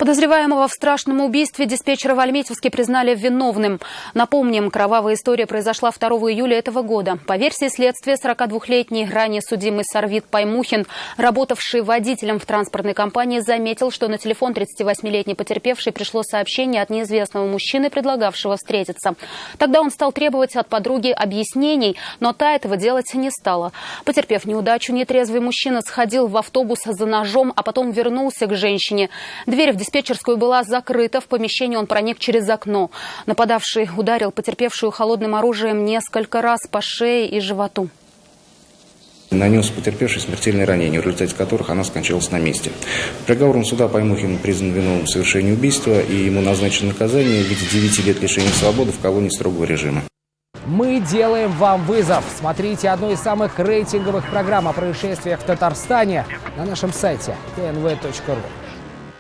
Подозреваемого в страшном убийстве диспетчера в Альметьевске признали виновным. Напомним, кровавая история произошла 2 июля этого года. По версии следствия, 42-летний ранее судимый Сарвит Паймухин, работавший водителем в транспортной компании, заметил, что на телефон 38-летней потерпевшей пришло сообщение от неизвестного мужчины, предлагавшего встретиться. Тогда он стал требовать от подруги объяснений, но та этого делать не стала. Потерпев неудачу, нетрезвый мужчина сходил в автобус за ножом, а потом вернулся к женщине. Дверь в диспетчерскую была закрыта, в помещение он проник через окно. Нападавший ударил потерпевшую холодным оружием несколько раз по шее и животу. Нанес потерпевшей смертельные ранения, в результате которых она скончалась на месте. Приговором суда Паймухин признан виновным в совершении убийства, и ему назначено наказание в виде 9 лет лишения свободы в колонии строгого режима. Мы делаем вам вызов. Смотрите одну из самых рейтинговых программ о происшествиях в Татарстане на нашем сайте tnv.ru.